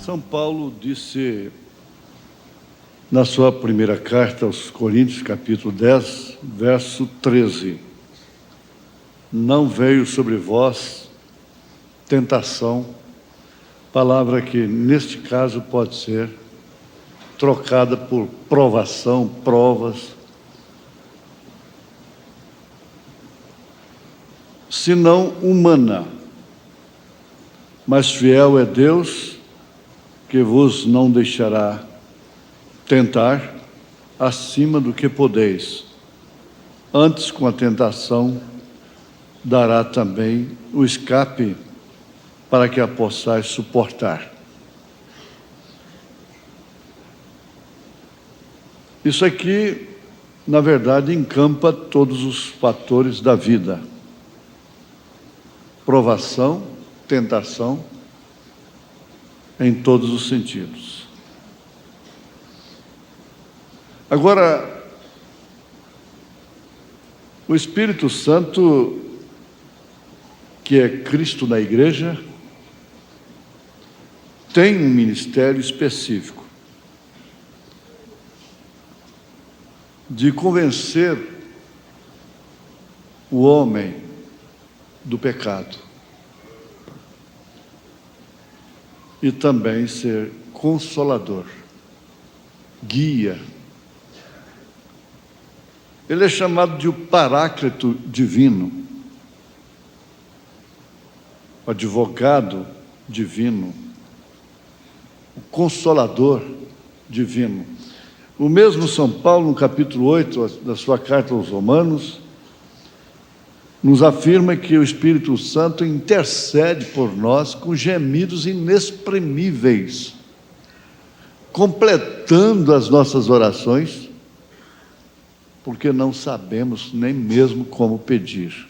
São Paulo disse na sua primeira carta aos Coríntios, capítulo 10, verso 13: não veio sobre vós tentação, palavra que neste caso pode ser trocada por provação, provas, senão humana, mas fiel é Deus, que vos não deixará tentar acima do que podeis. Antes, com a tentação, dará também o escape para que a possais suportar. Isso aqui, na verdade, encampa todos os fatores da vida: provação, tentação, em todos os sentidos. Agora, o Espírito Santo, que é Cristo na igreja, tem um ministério específico de convencer o homem do pecado e também ser consolador, guia. Ele é chamado de o Paráclito divino, o advogado divino, o consolador divino. O mesmo São Paulo, no capítulo 8 da sua carta aos Romanos, nos afirma que o Espírito Santo intercede por nós com gemidos inexprimíveis, completando as nossas orações, porque não sabemos nem mesmo como pedir.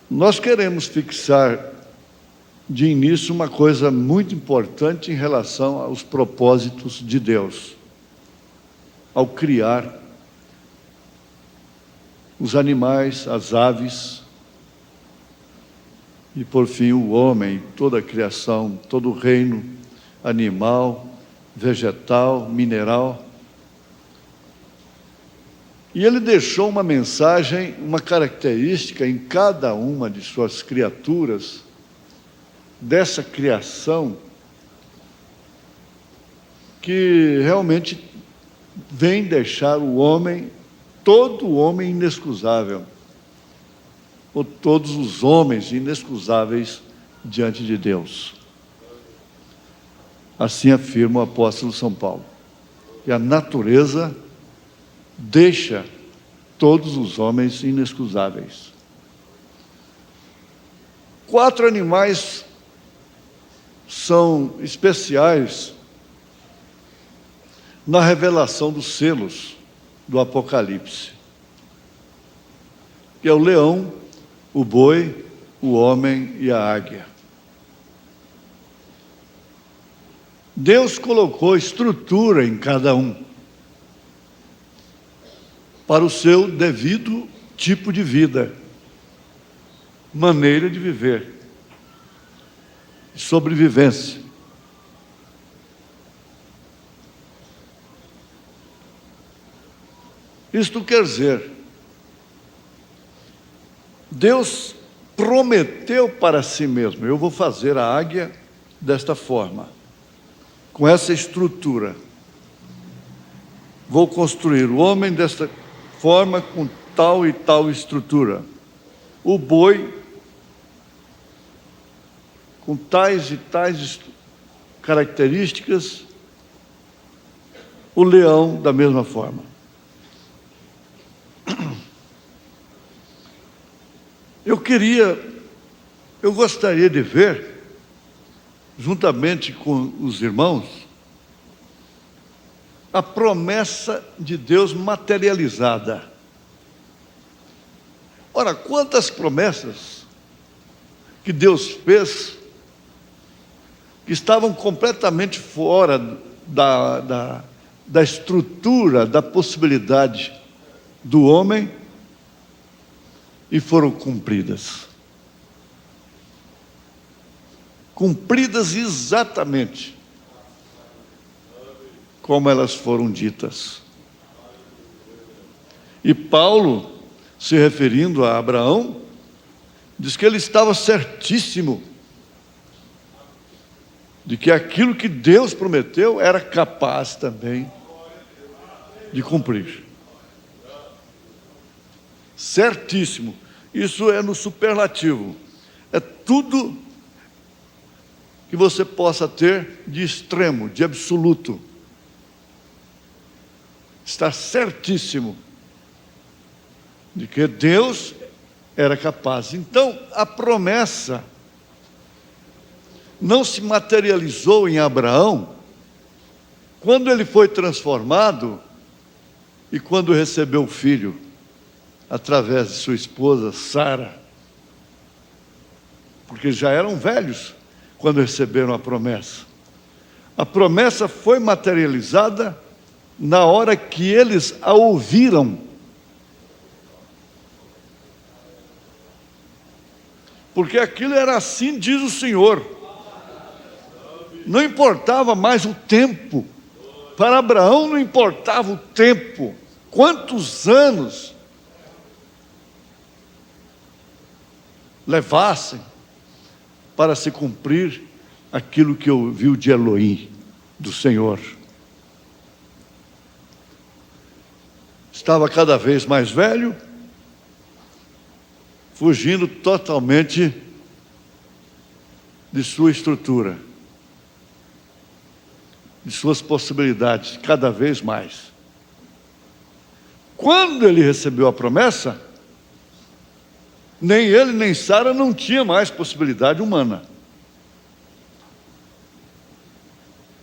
Nós queremos fixar de início uma coisa muito importante em relação aos propósitos de Deus, ao criar os animais, as aves e, por fim, o homem, toda a criação, todo o reino animal, vegetal, mineral. E ele deixou uma mensagem, uma característica em cada uma de suas criaturas, dessa criação, que realmente vem deixar o homem, todo o homem inexcusável, ou todos os homens inexcusáveis diante de Deus. Assim afirma o apóstolo São Paulo. E a natureza deixa todos os homens inexcusáveis. 4 animais são especiais na revelação dos selos do Apocalipse, que é o leão, o boi, o homem e a águia. Deus colocou estrutura em cada um para o seu devido tipo de vida, maneira de viver, sobrevivência. Isto quer dizer, Deus prometeu para si mesmo: eu vou fazer a águia desta forma, com essa estrutura. Vou construir o homem desta forma, com tal e tal estrutura. O boi, com tais e tais características. O leão, da mesma forma. Eu gostaria de ver, juntamente com os irmãos, a promessa de Deus materializada. Ora, quantas promessas que Deus fez que estavam completamente fora da estrutura, da possibilidade do homem, e foram cumpridas. cumpridas exatamente como elas foram ditas. E Paulo, se referindo a Abraão, diz que ele estava certíssimo de que aquilo que Deus prometeu era capaz também de cumprir. Certíssimo. Isso é no superlativo. É tudo que você possa ter de extremo, de absoluto. Está certíssimo de que Deus era capaz. Então, a promessa não se materializou em Abraão quando ele foi transformado e quando recebeu o filho através de sua esposa Sara, porque já eram velhos quando receberam a promessa. A promessa foi materializada na hora que eles a ouviram. Porque aquilo era assim, diz o Senhor. Não importava mais o tempo. Para Abraão não importava o tempo. Quantos anos levassem para se cumprir aquilo que ouviu de Elohim, do Senhor. Estava cada vez mais velho, fugindo totalmente de sua estrutura, de suas possibilidades, cada vez mais. Quando ele recebeu a promessa, nem ele nem Sara não tinha mais possibilidade humana.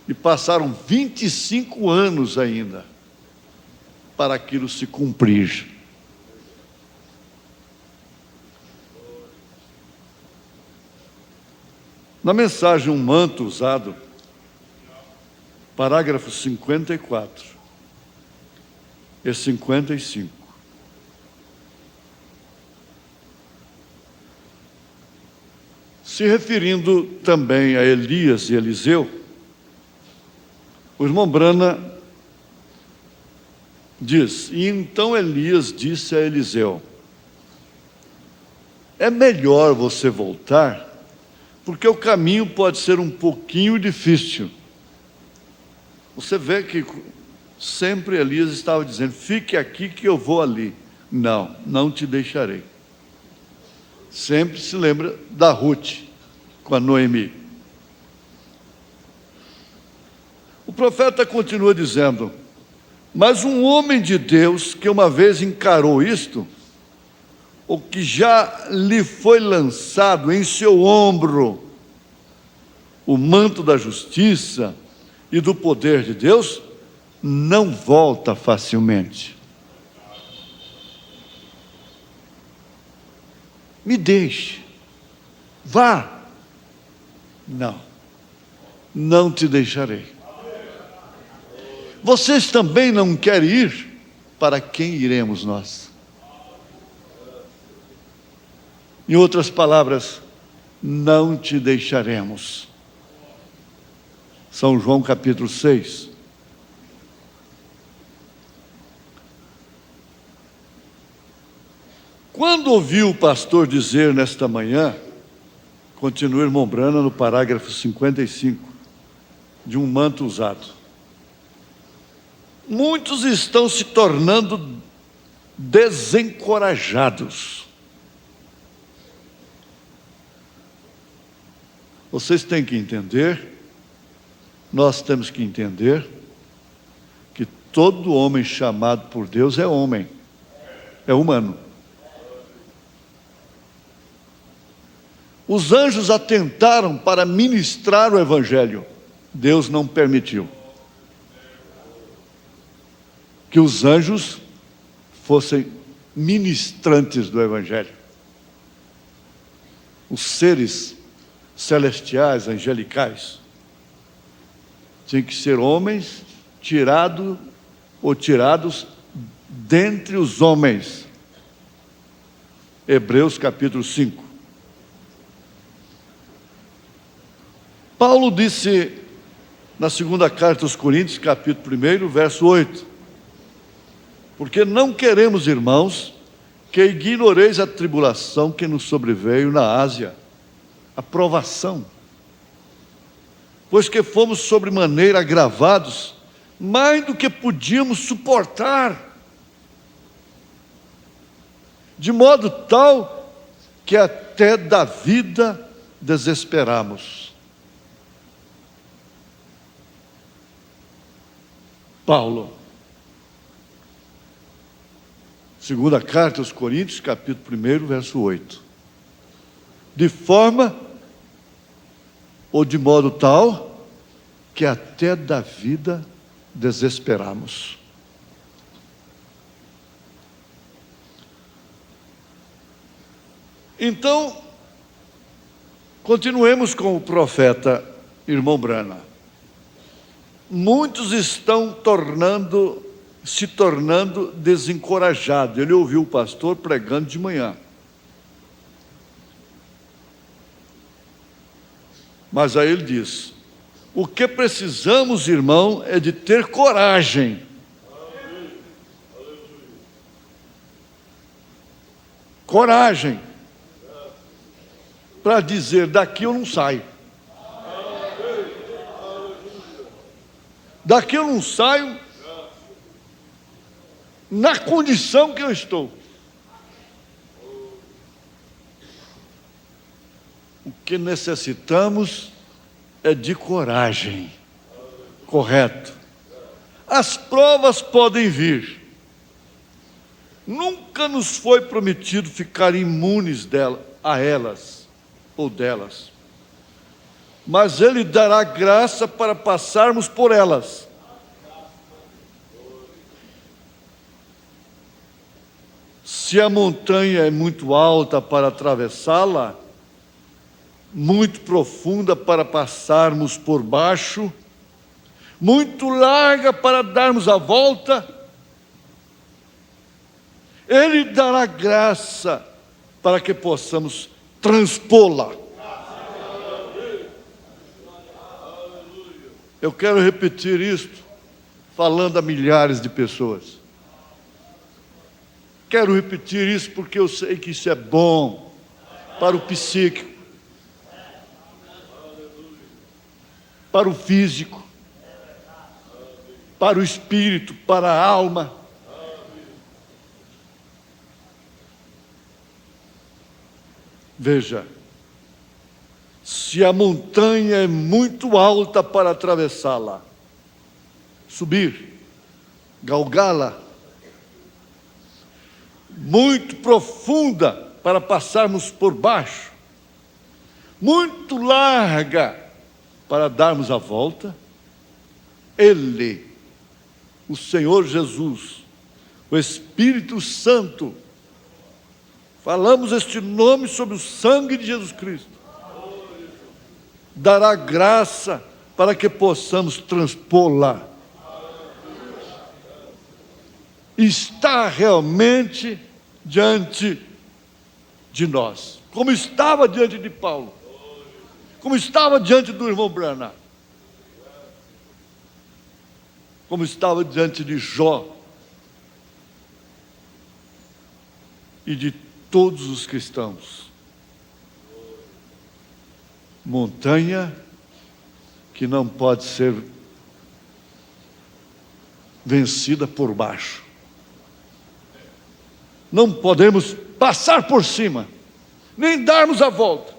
E passaram 25 anos ainda para aquilo se cumprir. Na mensagem Um Manto Usado, parágrafo 54 e 55. Se referindo também a Elias e Eliseu, o irmão Brana diz: e então Elias disse a Eliseu: é melhor você voltar, porque o caminho pode ser um pouquinho difícil. Você vê que sempre Elias estava dizendo: fique aqui que eu vou ali. Não, não te deixarei. Sempre se lembra da Ruth com a Noemi. O profeta continua dizendo: mas um homem de Deus que uma vez encarou isto, o que já lhe foi lançado em seu ombro o manto da justiça e do poder de Deus, não volta facilmente. Me deixe, vá. Não, não te deixarei. Vocês também não querem ir? Para quem iremos nós? Em outras palavras, não te deixaremos. São João capítulo 6. Quando ouviu o pastor dizer nesta manhã, continua o irmão Brana no parágrafo 55, de Um Manto Usado, muitos estão se tornando desencorajados. Vocês têm que entender, nós temos que entender, que todo homem chamado por Deus é homem, é humano. Os anjos atentaram para ministrar o Evangelho, Deus não permitiu que os anjos fossem ministrantes do Evangelho. Os seres celestiais, angelicais, tinham que ser homens tirados dentre os homens. Hebreus capítulo 5. Paulo disse na segunda carta aos Coríntios, capítulo 1, verso 8: porque não queremos, irmãos, que ignoreis a tribulação que nos sobreveio na Ásia, a provação, pois que fomos sobremaneira agravados, mais do que podíamos suportar, de modo tal que até da vida desesperamos. Paulo, segunda carta aos Coríntios, capítulo 1, verso 8. De forma ou de modo tal que até da vida desesperamos. Então, continuemos com o profeta irmão Brana. Muitos estão se tornando desencorajados. Ele ouviu o pastor pregando de manhã. Mas aí ele diz: o que precisamos, irmão, é de ter coragem. Coragem para dizer: daqui eu não saio. Daqui eu não saio na condição que eu estou. O que necessitamos é de coragem. Correto. As provas podem vir. Nunca nos foi prometido ficar imunes a elas ou delas. Mas Ele dará graça para passarmos por elas. Se a montanha é muito alta para atravessá-la, muito profunda para passarmos por baixo, muito larga para darmos a volta, Ele dará graça para que possamos transpô-la. Eu quero repetir isto, falando a milhares de pessoas. Quero repetir isso porque eu sei que isso é bom para o psíquico, para o físico, para o espírito, para a alma. Veja, se a montanha é muito alta para atravessá-la, subir, galgá-la, muito profunda para passarmos por baixo, muito larga para darmos a volta, Ele, o Senhor Jesus, o Espírito Santo, falamos este nome sobre o sangue de Jesus Cristo, dará graça para que possamos transpô-la. Está realmente diante de nós, como estava diante de Paulo, como estava diante do irmão Brana, como estava diante de Jó e de todos os cristãos. Montanha que não pode ser vencida por baixo. Não podemos passar por cima, nem darmos a volta.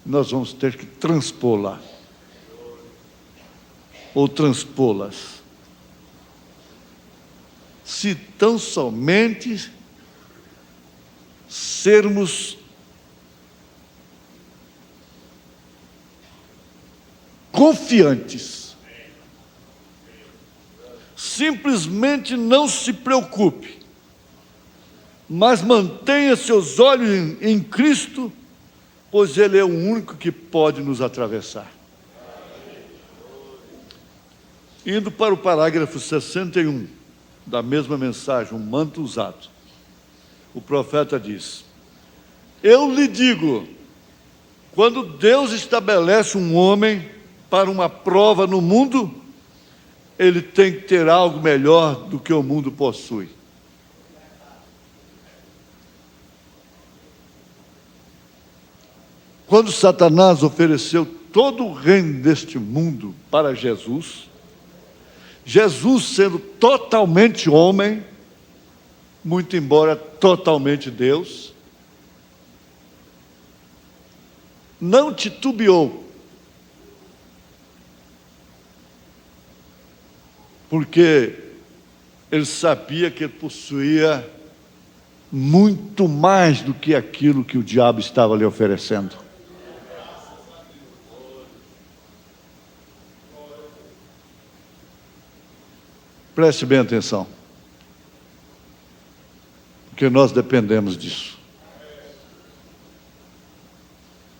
Nós vamos ter que transpô-la, ou transpô-las. Se tão somente sermos confiantes, simplesmente não se preocupe, mas mantenha seus olhos em Cristo, pois Ele é o único que pode nos atravessar. Indo para o parágrafo 61 da mesma mensagem, um manto usado, o profeta diz: eu lhe digo, Quando Deus estabelece um homem para uma prova no mundo, ele tem que ter algo melhor do que o mundo possui. Quando Satanás ofereceu todo o reino deste mundo para Jesus, Jesus sendo totalmente homem, muito embora totalmente Deus, não titubeou, porque ele sabia que ele possuía muito mais do que aquilo que o diabo estava lhe oferecendo. Preste bem atenção, porque nós dependemos disso.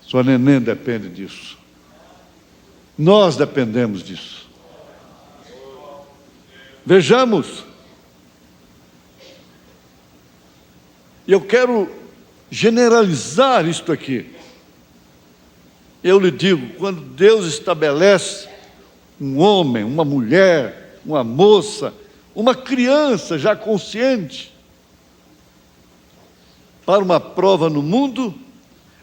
Sua neném depende disso. Nós dependemos disso. Vejamos. E eu quero generalizar isto aqui. Eu lhe digo, quando Deus estabelece um homem, uma mulher, uma moça, uma criança já consciente para uma prova no mundo,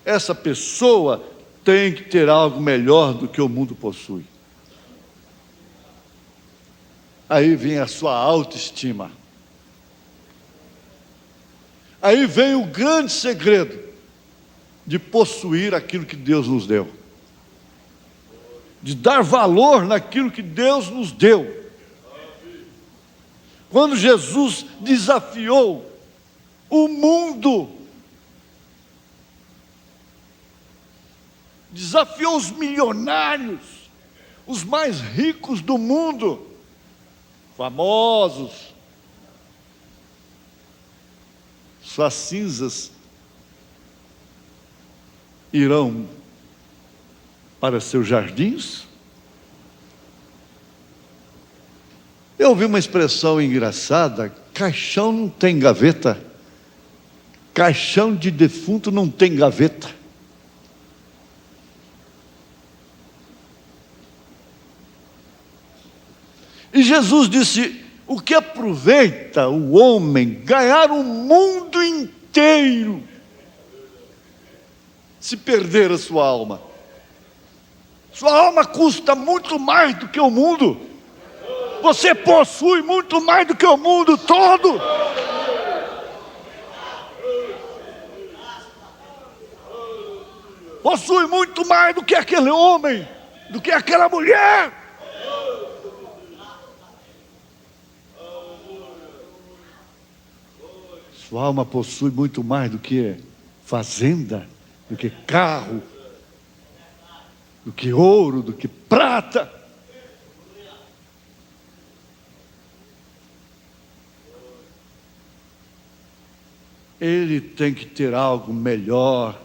essa pessoa tem que ter algo melhor do que o mundo possui. Aí vem a sua autoestima. Aí vem o grande segredo de possuir aquilo que Deus nos deu, de dar valor naquilo que Deus nos deu. Quando Jesus desafiou o mundo, desafiou os milionários, os mais ricos do mundo, famosos, suas cinzas irão para seus jardins. Eu ouvi uma expressão engraçada: caixão não tem gaveta. Caixão de defunto não tem gaveta. E Jesus disse: o que aproveita o homem ganhar o mundo inteiro se perder a sua alma? Sua alma custa muito mais do que o mundo. Você possui muito mais do que o mundo todo. Possui muito mais do que aquele homem, do que aquela mulher. Sua alma possui muito mais do que fazenda, do que carro, do que ouro, do que prata. Ele tem que ter algo melhor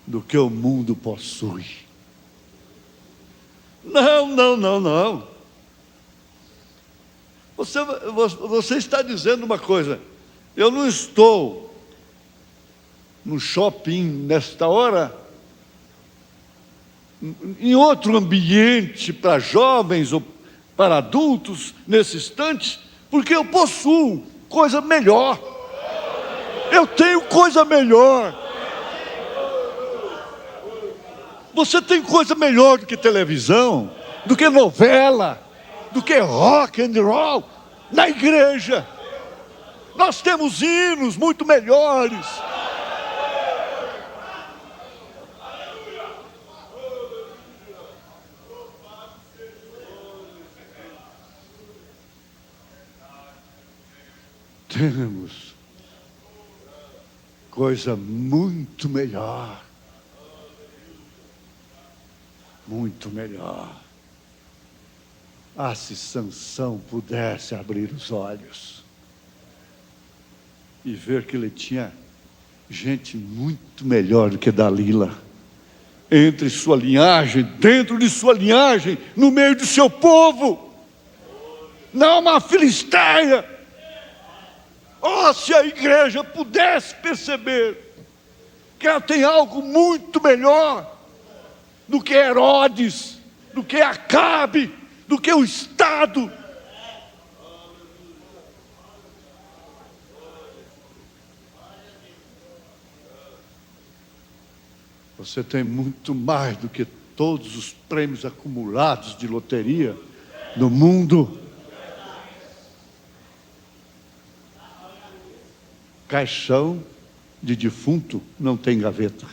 do que o mundo possui. Não. Você está dizendo uma coisa: eu não estou no shopping nesta hora, em outro ambiente para jovens ou para adultos nesse instante, porque eu possuo coisa melhor. Eu tenho coisa melhor. Você tem coisa melhor do que televisão, do que novela, do que rock and roll. Na igreja nós temos hinos muito melhores. Temos coisa muito melhor. Muito melhor. Ah, se Sansão pudesse abrir os olhos e ver que ele tinha gente muito melhor do que Dalila entre sua linhagem, dentro de sua linhagem, no meio do seu povo. Não uma filisteia. Oh, se a igreja pudesse perceber porque ela tem algo muito melhor do que Herodes, do que Acabe, do que o Estado. Você tem muito mais do que todos os prêmios acumulados de loteria no mundo. Caixão de defunto não tem gaveta.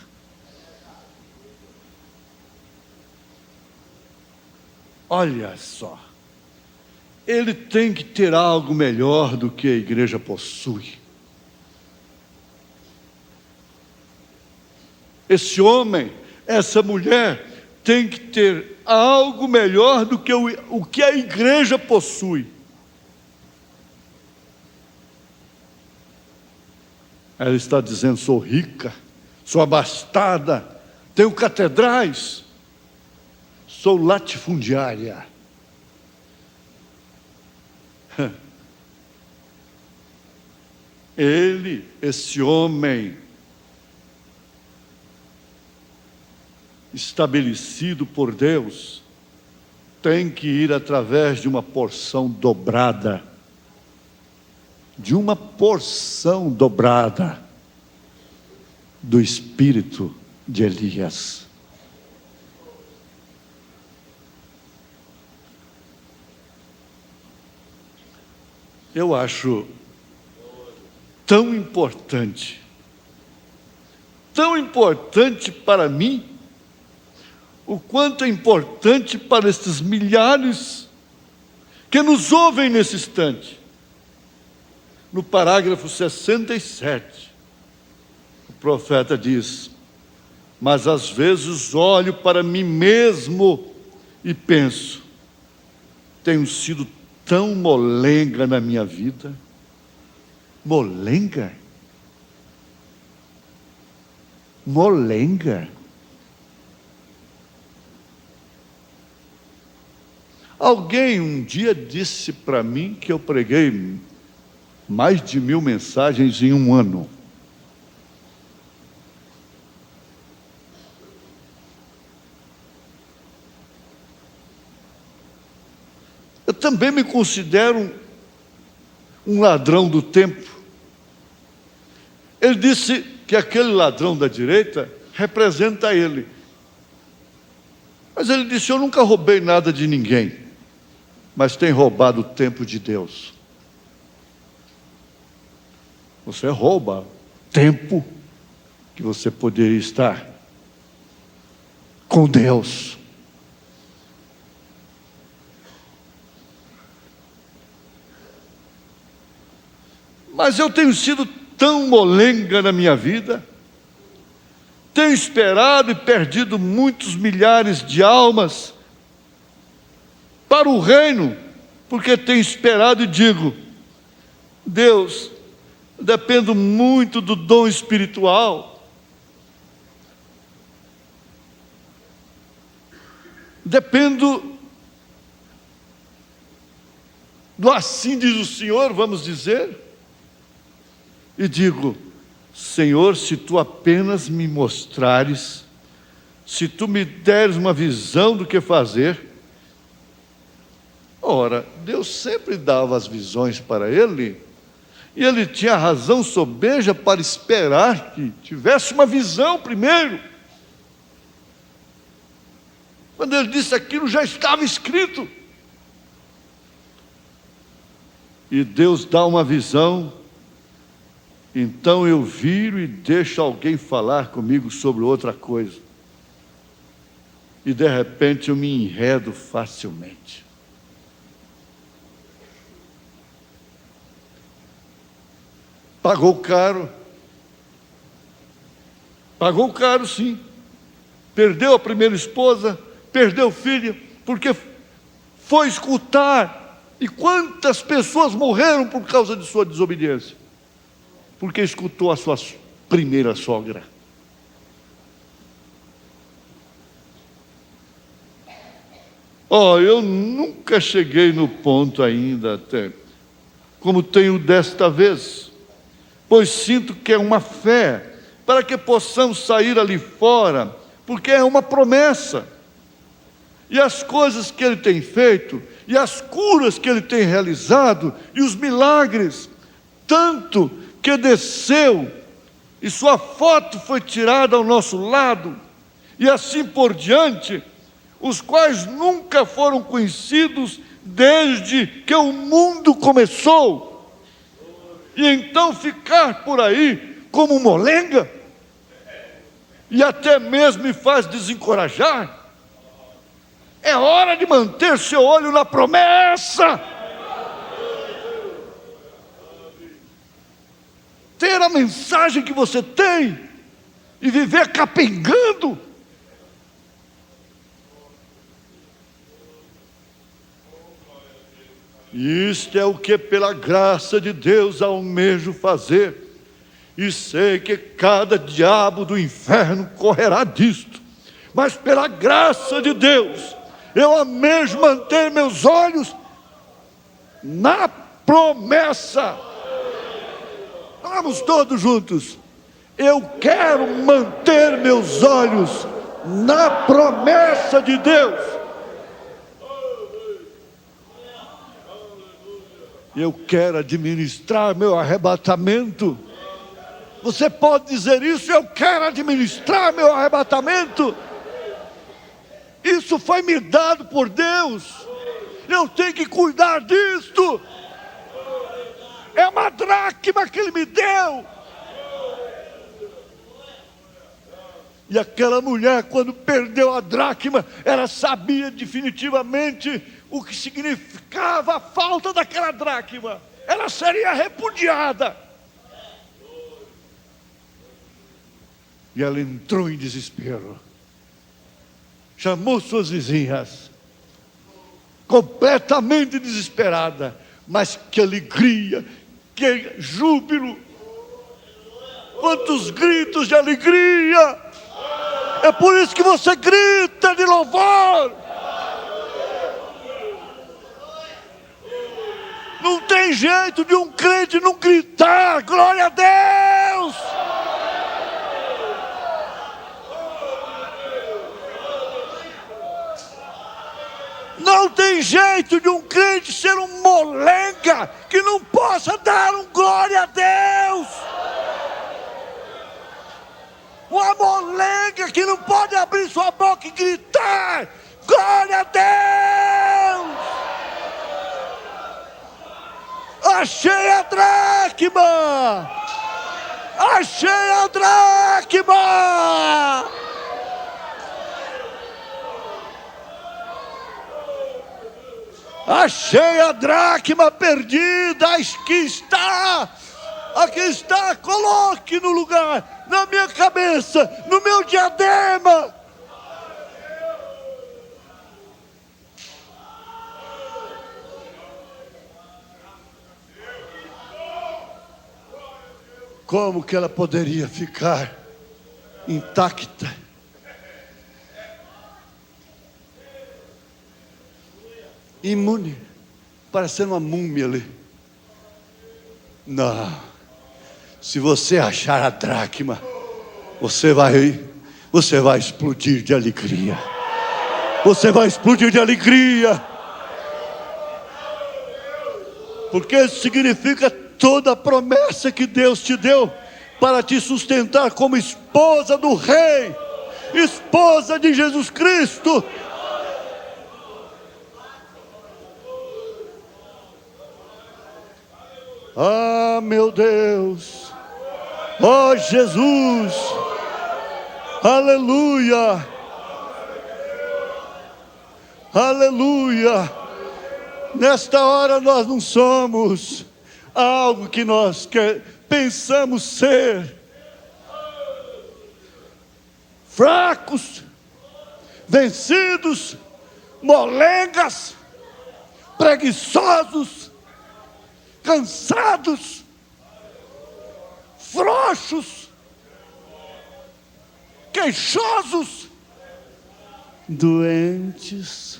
Olha só, ele tem que ter algo melhor do que a igreja possui. Esse homem, essa mulher, tem que ter algo melhor do que o que a igreja possui. Ela está dizendo: sou rica, sou abastada, tenho catedrais, sou latifundiária. Ele, esse homem, estabelecido por Deus, tem que ir através de uma porção dobrada. De uma porção dobrada do espírito de Elias. Eu acho tão importante para mim, o quanto é importante para estes milhares que nos ouvem nesse instante. No parágrafo 67, o profeta diz: mas às vezes olho para mim mesmo e penso, tenho sido tão molenga na minha vida. Molenga? Molenga? Alguém um dia disse para mim que eu preguei mais de 1000 mensagens em um ano. Eu também me considero um ladrão do tempo. Ele disse que aquele ladrão da direita representa ele. Mas ele disse: eu nunca roubei nada de ninguém, mas tenho roubado o tempo de Deus. Você rouba tempo que você poderia estar com Deus. Mas eu tenho sido tão molenga na minha vida, tenho esperado e perdido muitos milhares de almas para o reino, porque tenho esperado e digo: Deus, dependo muito do dom espiritual, dependo do assim diz o Senhor, vamos dizer, e digo: Senhor, se Tu apenas me mostrares, se Tu me deres uma visão do que fazer. Ora, Deus sempre dava as visões para ele, e ele tinha razão sobeja para esperar que tivesse uma visão primeiro. Quando ele disse aquilo, já estava escrito. E Deus dá uma visão, então eu viro e deixo alguém falar comigo sobre outra coisa. E de repente eu me enredo facilmente. Pagou caro. Pagou caro, sim. Perdeu a primeira esposa, perdeu o filho, porque foi escutar. E quantas pessoas morreram por causa de sua desobediência? Porque escutou a sua primeira sogra. Eu nunca cheguei no ponto ainda, até como tenho desta vez, pois sinto que é uma fé para que possamos sair ali fora, porque é uma promessa. E as coisas que Ele tem feito, e as curas que Ele tem realizado, e os milagres, tanto que desceu, e sua foto foi tirada ao nosso lado, e assim por diante, os quais nunca foram conhecidos desde que o mundo começou. E então ficar por aí como molenga, e até mesmo me faz desencorajar. É hora de manter seu olho na promessa. Ter a mensagem que você tem e viver capengando. Isto é o que pela graça de Deus almejo fazer. E sei que cada diabo do inferno correrá disto. Mas pela graça de Deus, eu almejo manter meus olhos na promessa. Vamos todos juntos. Eu quero manter meus olhos na promessa de Deus. Eu quero administrar meu arrebatamento. Você pode dizer isso? Eu quero administrar meu arrebatamento. Isso foi me dado por Deus. Eu tenho que cuidar disto. É uma dracma que Ele me deu. E aquela mulher, quando perdeu a dracma, ela sabia definitivamente o que significava a falta daquela dracma. Ela seria repudiada. E ela entrou em desespero. Chamou suas vizinhas, completamente desesperada. Mas que alegria, que júbilo. Quantos gritos de alegria. É por isso que você grita de louvor. Não tem jeito de um crente não gritar glória a Deus. Não tem jeito de um crente ser um molenga que não possa dar um glória a Deus. Uma molenga que não pode abrir sua boca e gritar glória a Deus. Achei a dracma. Achei a dracma. Achei a dracma perdida. Aqui está, coloque no lugar, na minha cabeça, no meu diadema. Como que ela poderia ficar intacta? Imune, parecendo uma múmia ali. Não. Se você achar a dracma, você vai explodir de alegria. Você vai explodir de alegria. Porque isso significa toda a promessa que Deus te deu para te sustentar como esposa do Rei, esposa de Jesus Cristo. Ah, meu Deus, ó Jesus, aleluia, aleluia. Nesta hora nós não somos algo que nós pensamos ser. Fracos, vencidos, molengas, preguiçosos, cansados, frouxos, queixosos, doentes.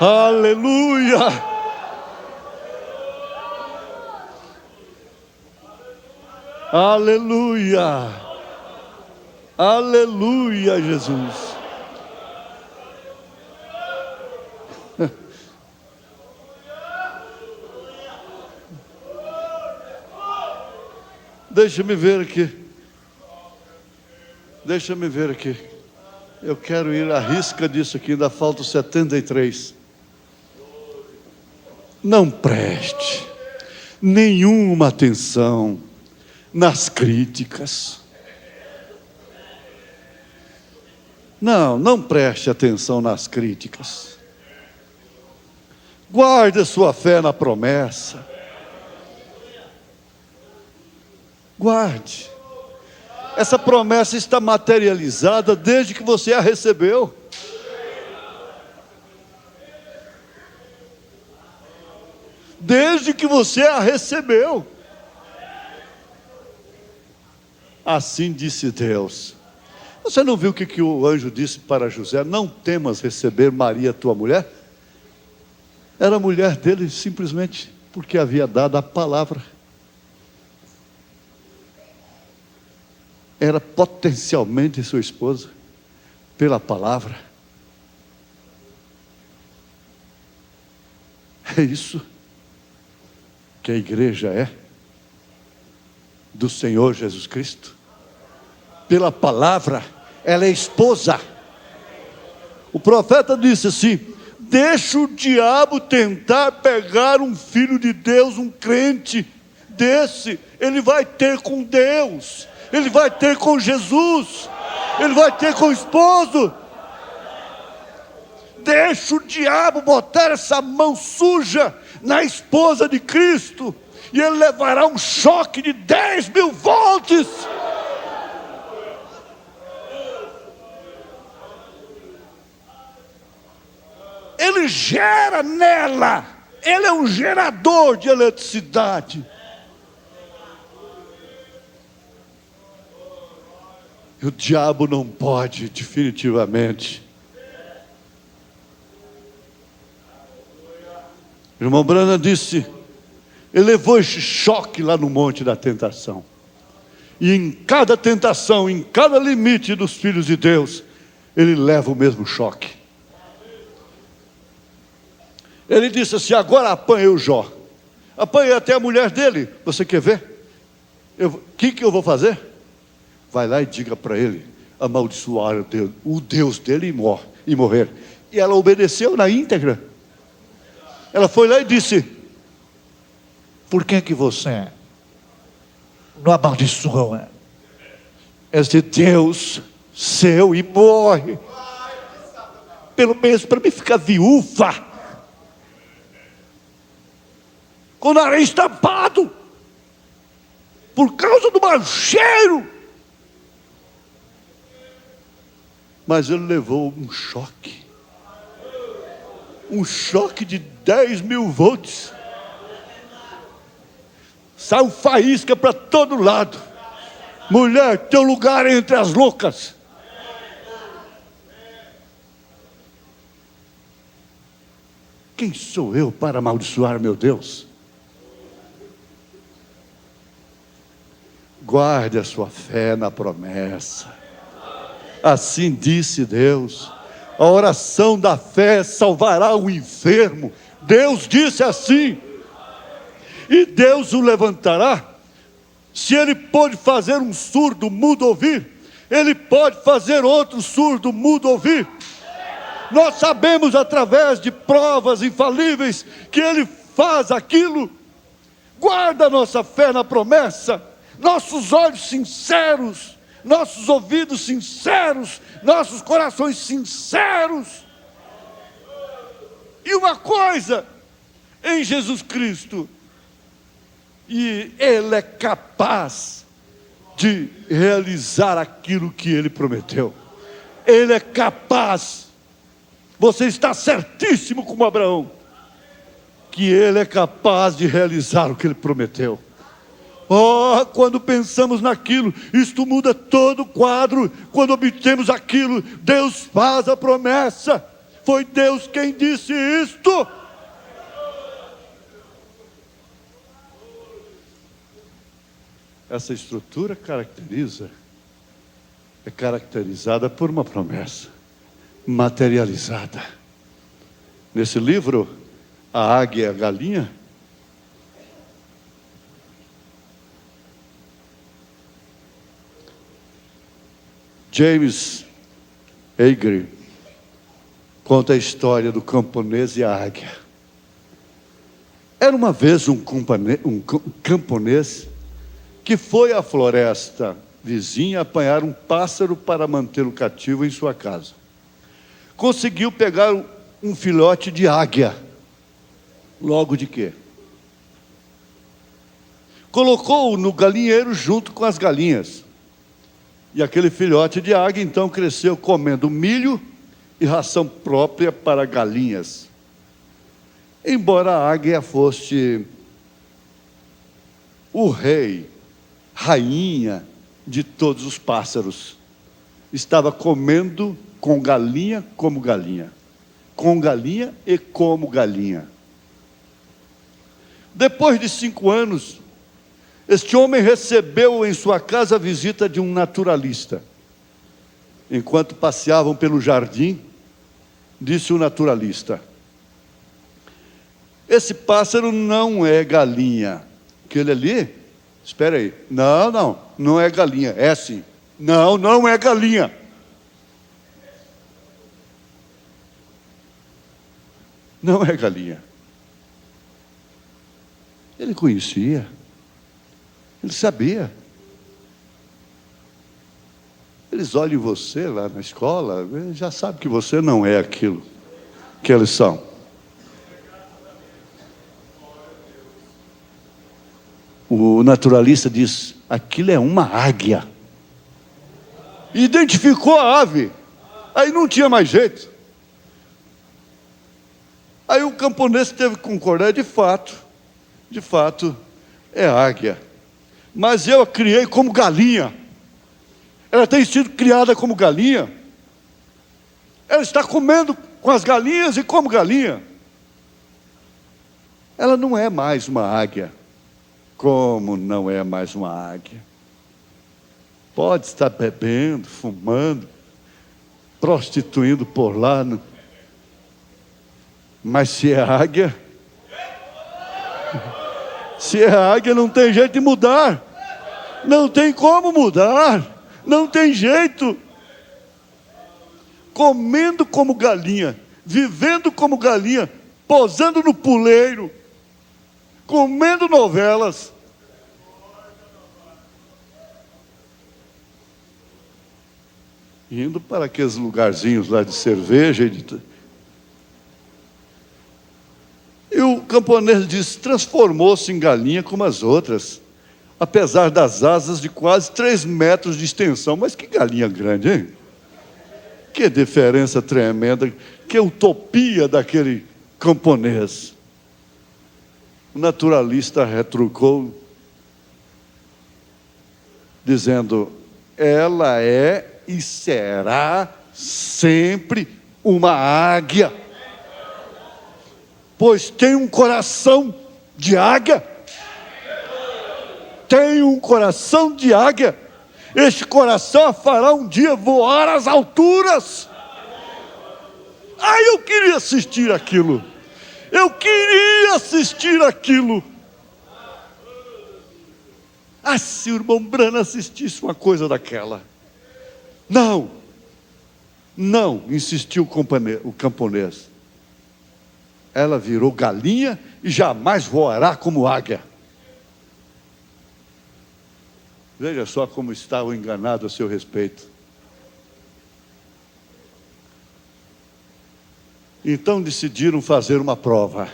Aleluia! Aleluia! Aleluia, Jesus! Deixa-me ver aqui. Deixa-me ver aqui. Eu quero ir à risca disso aqui, ainda faltam 73. Não preste nenhuma atenção nas críticas. Não preste atenção nas críticas. Guarde a sua fé na promessa. Guarde. Essa promessa está materializada desde que você a recebeu. Desde que você a recebeu. Assim disse Deus. Você não viu o que o anjo disse para José? Não temas receber Maria, tua mulher. Era a mulher dele simplesmente porque havia dado a palavra. Era potencialmente sua esposa, pela palavra. É isso que a igreja é, do Senhor Jesus Cristo. Pela palavra, ela é esposa. O profeta disse assim: deixa o diabo tentar pegar um filho de Deus, um crente desse, ele vai ter com Deus. Ele vai ter com Jesus. Ele vai ter com o esposo. Deixa o diabo botar essa mão suja na esposa de Cristo, e ele levará um choque de 10.000 volts. Ele gera nela. Ele é um gerador de eletricidade. E o diabo não pode, definitivamente. O irmão Branham disse, ele levou esse choque lá no monte da tentação. E em cada tentação, em cada limite dos filhos de Deus, ele leva o mesmo choque. Ele disse assim: agora apanhei o Jó. Apanhei até a mulher dele. Você quer ver? O que eu vou fazer? Vai lá e diga para ele amaldiçoar o Deus dele e morrer. E ela obedeceu na íntegra. Ela foi lá e disse: por que você não amaldiçoa esse Deus seu e morre? Pelo menos para mim ficar viúva, com o nariz tampado, por causa do mau cheiro. Mas ele levou um choque de 10.000 volts. Saiu faísca para todo lado. Mulher, teu lugar é entre as loucas. Quem sou eu para amaldiçoar meu Deus? Guarde a sua fé na promessa. Assim disse Deus. A oração da fé salvará o enfermo. Deus disse assim. E Deus o levantará. Se ele pode fazer um surdo mudo ouvir, ele pode fazer outro surdo mudo ouvir. Nós sabemos através de provas infalíveis que ele faz aquilo. Guarda a nossa fé na promessa. Nossos olhos sinceros, nossos ouvidos sinceros, nossos corações sinceros. E uma coisa, em Jesus Cristo, e Ele é capaz de realizar aquilo que Ele prometeu. Ele é capaz. Você está certíssimo como Abraão, que Ele é capaz de realizar o que Ele prometeu. Oh, quando pensamos naquilo, isto muda todo o quadro. Quando obtemos aquilo, Deus faz a promessa. Foi Deus quem disse isto. essa estrutura é caracterizada por uma promessa materializada. Nesse livro, A Águia e a Galinha, James Agee conta a história do camponês e a águia. Era uma vez um camponês que foi à floresta vizinha apanhar um pássaro para mantê-lo cativo em sua casa. Conseguiu pegar um filhote de águia. Logo de quê? Colocou-o no galinheiro junto com as galinhas. E aquele filhote de águia então cresceu comendo milho e ração própria para galinhas. Embora a águia fosse o rei, rainha de todos os pássaros, estava comendo com galinha como galinha, com galinha e como galinha. Depois de 5 anos, este homem recebeu em sua casa a visita de um naturalista. Enquanto passeavam pelo jardim, disse o naturalista: esse pássaro não é galinha. Aquele ali, espera aí, não é galinha, é sim. Não é galinha. Não é galinha. Ele conhecia. Ele sabia. Eles olham em você lá na escola, já sabem que você não é aquilo que eles são. O naturalista diz: aquilo é uma águia. Identificou a ave. Aí não tinha mais jeito. Aí o camponês teve que concordar: de fato, é águia. Mas eu a criei como galinha. Ela tem sido criada como galinha. Ela está comendo com as galinhas e como galinha. Ela não é mais uma águia. Como não é mais uma águia? Pode estar bebendo, fumando, prostituindo por lá, mas se é águia, não tem jeito de mudar. Não tem como mudar. Não tem jeito. Comendo como galinha, vivendo como galinha, posando no puleiro, comendo novelas. Indo para aqueles lugarzinhos lá de cerveja e o camponês disse: transformou-se em galinha como as outras, apesar das asas de quase 3 metros de extensão. Mas que galinha grande, hein? Que diferença tremenda, que utopia daquele camponês. O naturalista retrucou, dizendo: ela é e será sempre uma águia, pois tem um coração de águia. Tem um coração de águia. Este coração a fará um dia voar às alturas. Eu queria assistir aquilo. Se o irmão Brana assistisse uma coisa daquela. Não, insistiu o camponês. Ela virou galinha e jamais voará como águia. Veja só como estavam enganados a seu respeito. Então decidiram fazer uma prova.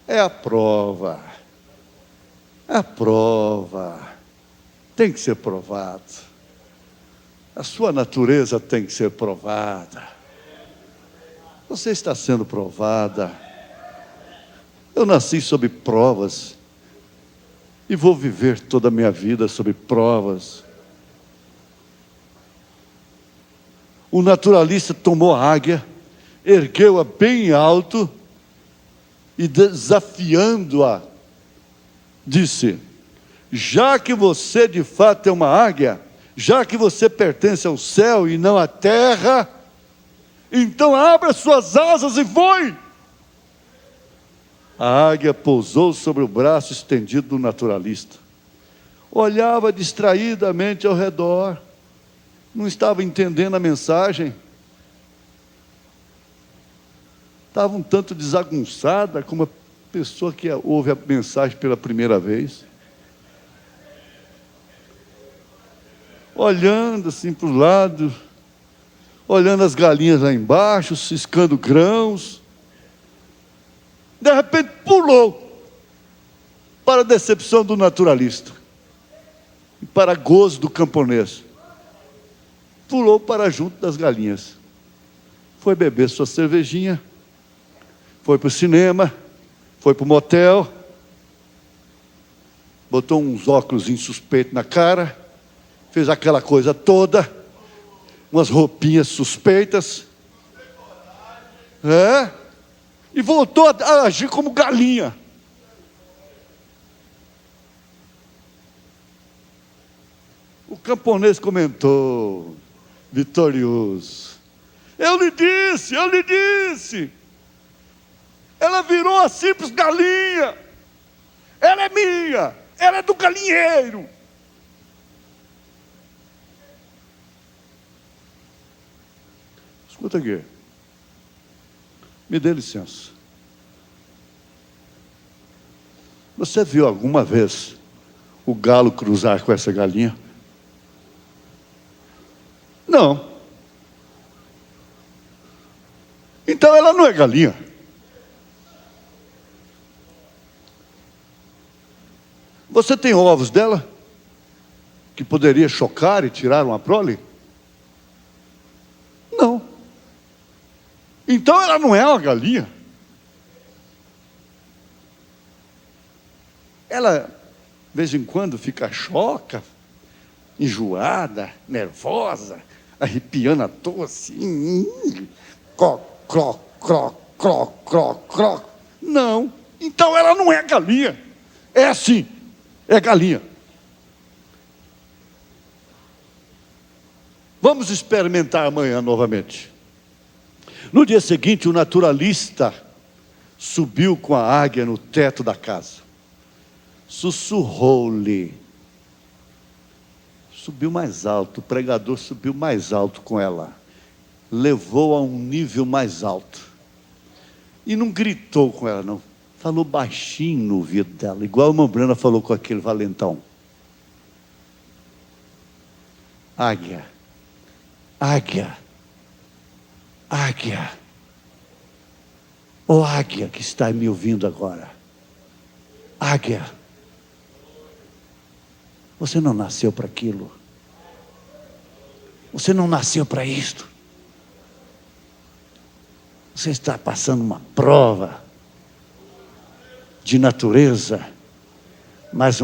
É a prova. Tem que ser provado. A sua natureza tem que ser provada. Você está sendo provada. Eu nasci sob provas e vou viver toda a minha vida sob provas. O naturalista tomou a águia, ergueu-a bem alto e, desafiando-a, disse: já que você de fato é uma águia, já que você pertence ao céu e não à terra, então abra suas asas e voe. A águia pousou sobre o braço estendido do naturalista. Olhava distraidamente ao redor, não estava entendendo a mensagem. Estava um tanto desagunçada, como a pessoa que ouve a mensagem pela primeira vez. Olhando assim para o lado, olhando as galinhas lá embaixo, ciscando grãos. De repente pulou, para a decepção do naturalista e para gozo do camponês. Pulou para junto das galinhas. Foi beber sua cervejinha, foi para o cinema, foi para o motel, botou uns óculos insuspeitos na cara, fez aquela coisa toda, umas roupinhas suspeitas, e voltou a agir como galinha. O camponês comentou, vitorioso: eu lhe disse, ela virou a simples galinha, ela é minha, ela é do galinheiro. Escuta aqui, me dê licença. Você viu alguma vez o galo cruzar com essa galinha? Não. Então ela não é galinha. Você tem ovos dela que poderia chocar e tirar uma prole? Não. Então ela não é uma galinha. Ela, de vez em quando, fica choca, enjoada, nervosa, arrepiando à toa assim. Croc, croc, croc, croc, croc, croc. Não. Então ela não é galinha. É assim. É galinha. Vamos experimentar amanhã novamente. No dia seguinte, o naturalista subiu com a águia no teto da casa. Sussurrou-lhe. Subiu mais alto, o pregador subiu mais alto com ela. Levou a um nível mais alto. E não gritou com ela, não. Falou baixinho no ouvido dela, igual a irmã Brana falou com aquele valentão. Águia, águia, águia. Ó águia que está me ouvindo agora. Águia, você não nasceu para aquilo. Você não nasceu para isto. Você está passando uma prova de natureza, mas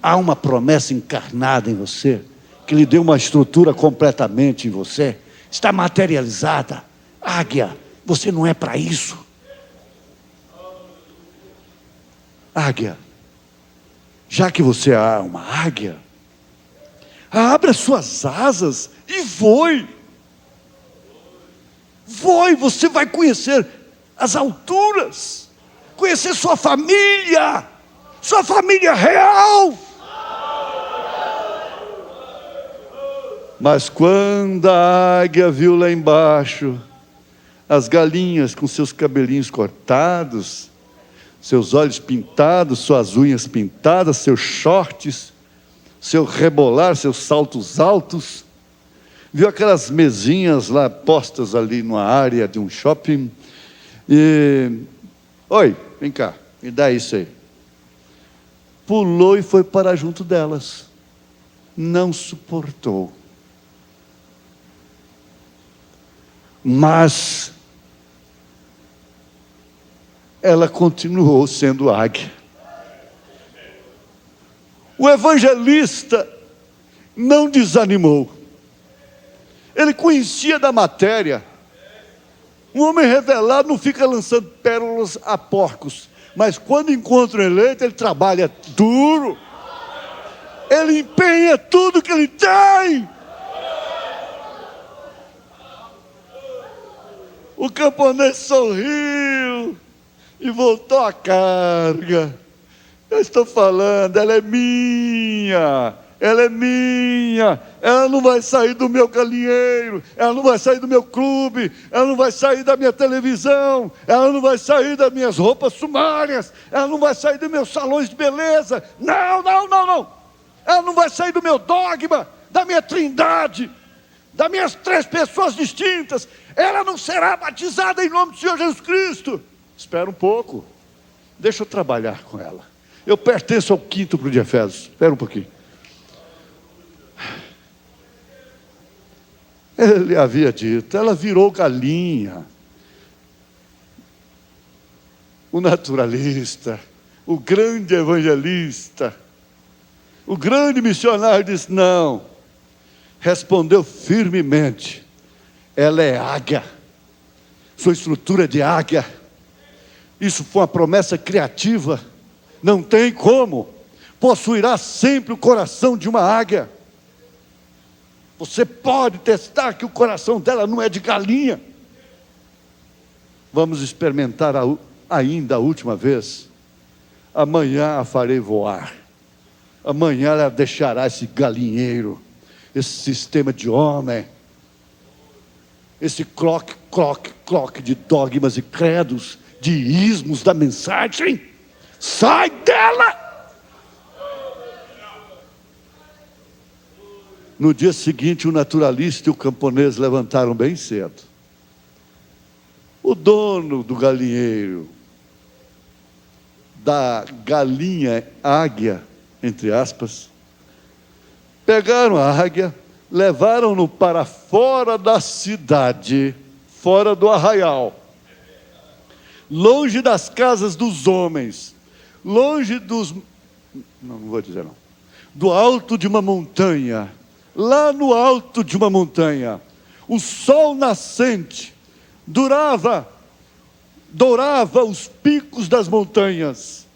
há uma promessa encarnada em você, que lhe deu uma estrutura completamente em você, está materializada. Águia, você não é para isso. Águia, já que você é uma águia, abra suas asas e voe. Voe, você vai conhecer as alturas, conhecer sua família real. Mas quando a águia viu lá embaixo as galinhas com seus cabelinhos cortados, seus olhos pintados, suas unhas pintadas, seus shorts, seu rebolar, seus saltos altos, viu aquelas mesinhas lá postas ali numa área de um shopping, oi, vem cá, me dá isso aí. Pulou e foi para junto delas. Não suportou. Mas ela continuou sendo águia. O evangelista não desanimou. Ele conhecia da matéria. Um homem revelado não fica lançando pérolas a porcos, mas quando encontra um eleito, ele trabalha duro. Ele empenha tudo que ele tem. O camponês sorriu e voltou à carga. Eu estou falando, ela é minha. Ela é minha, ela não vai sair do meu galinheiro, ela não vai sair do meu clube, ela não vai sair da minha televisão, ela não vai sair das minhas roupas sumárias, ela não vai sair dos meus salões de beleza, não, ela não vai sair do meu dogma, da minha trindade, das minhas 3 pessoas distintas, ela não será batizada em nome do Senhor Jesus Cristo. Espera um pouco, deixa eu trabalhar com ela. Eu pertenço ao 5º livro de Efésios, espera um pouquinho. Ele havia dito, ela virou galinha. O naturalista, o grande evangelista, o grande missionário disse, não. Respondeu firmemente, ela é águia. Sua estrutura é de águia. Isso foi uma promessa criativa. Não tem como. Possuirá sempre o coração de uma águia. Você pode testar que o coração dela não é de galinha. Vamos experimentar ainda a última vez. Amanhã a farei voar. Amanhã ela deixará esse galinheiro, esse sistema de homem, esse cloque de dogmas e credos, de ismos da mensagem. Sai dela! No dia seguinte, o naturalista e o camponês levantaram bem cedo. O dono do galinheiro, da galinha águia, entre aspas, pegaram a águia, levaram-no para fora da cidade, fora do arraial, longe das casas dos homens, longe não vou dizer não, do alto de uma montanha. Lá no alto de uma montanha, o sol nascente dourava os picos das montanhas.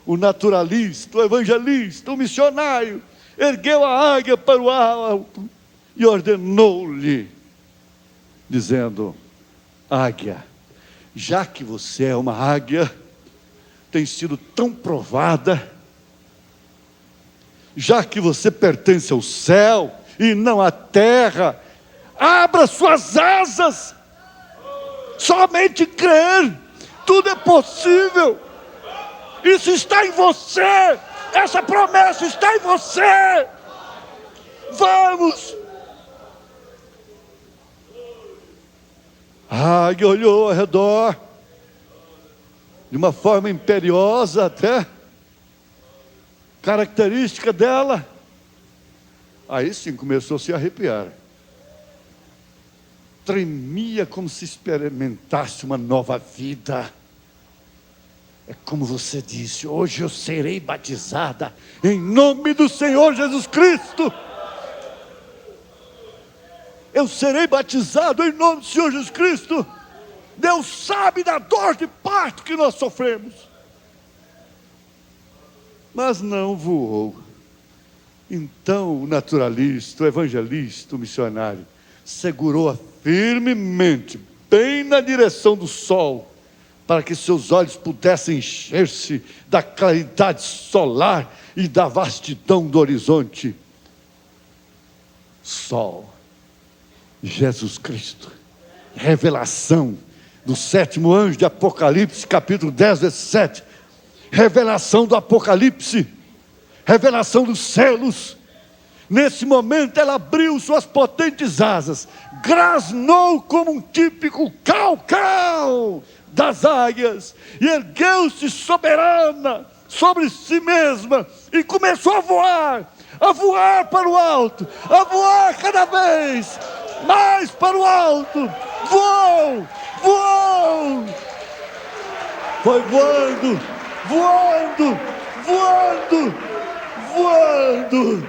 O naturalista, o evangelista, o missionário, ergueu a águia para o alto e ordenou-lhe, dizendo, águia, já que você é uma águia, tem sido tão provada, já que você pertence ao céu e não à terra, abra suas asas, somente crer, tudo é possível, isso está em você, essa promessa está em você, vamos. A águia olhou ao redor, de uma forma imperiosa até, característica dela. Aí sim começou a se arrepiar. Tremia como se experimentasse uma nova vida. É como você disse, hoje eu serei batizada em nome do Senhor Jesus Cristo. Eu serei batizado em nome do Senhor Jesus Cristo. Deus sabe da dor de parto que nós sofremos. Mas não voou. Então o naturalista, o evangelista, o missionário, segurou-a firmemente, bem na direção do sol, para que seus olhos pudessem encher-se da claridade solar e da vastidão do horizonte. Sol, Jesus Cristo, revelação do 7º anjo de Apocalipse, capítulo 10, versículo 7. Revelação do Apocalipse, revelação dos selos. Nesse momento ela abriu suas potentes asas, grasnou como um típico cau-cau das águias, e ergueu-se soberana sobre si mesma, e começou a voar para o alto, a voar cada vez mais para o alto, voou, foi voando,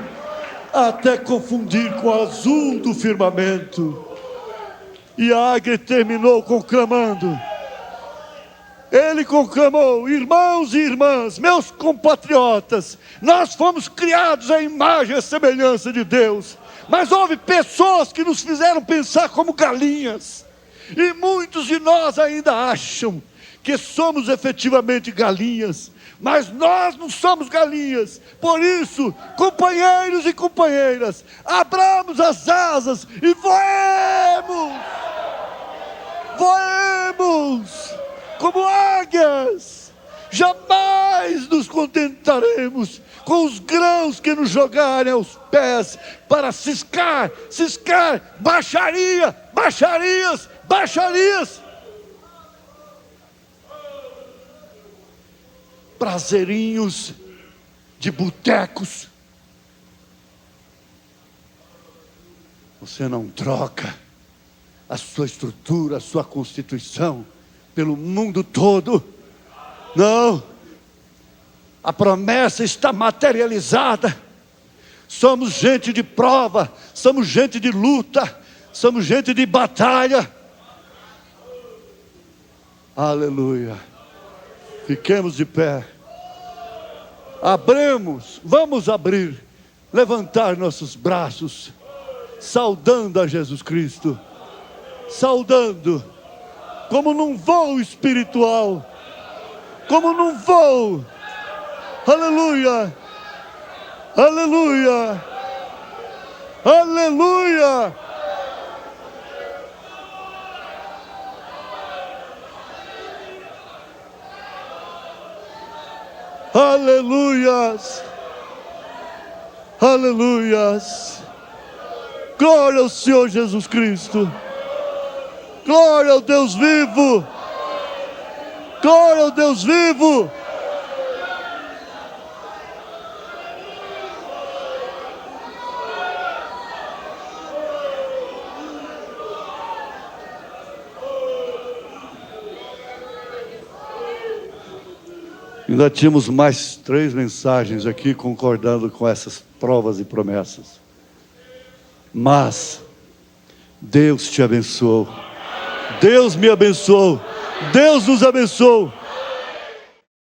até confundir com o azul do firmamento. E a águia terminou conclamando: Ele conclamou: irmãos e irmãs, meus compatriotas, nós fomos criados à imagem e semelhança de Deus, mas houve pessoas que nos fizeram pensar como galinhas, e muitos de nós ainda acham que somos efetivamente galinhas, mas nós não somos galinhas. Por isso, companheiros e companheiras, abramos as asas e voemos! Voemos como águias. Jamais nos contentaremos com os grãos que nos jogarem aos pés para ciscar, baixaria, baixarias, baixarias. Prazerinhos de botecos. Você não troca a sua estrutura, a sua constituição pelo mundo todo. Não. A promessa está materializada. Somos gente de prova, somos gente de luta, somos gente de batalha. Aleluia. Fiquemos de pé. Vamos abrir, levantar nossos braços, saudando a Jesus Cristo, saudando, como num voo espiritual, como num voo. Aleluia, aleluia, aleluia. Aleluias, aleluias, glória ao Senhor Jesus Cristo, glória ao Deus vivo, glória ao Deus vivo. Ainda tínhamos mais 3 mensagens aqui concordando com essas provas e promessas. Mas Deus te abençoou. Deus me abençoou. Deus nos abençoou.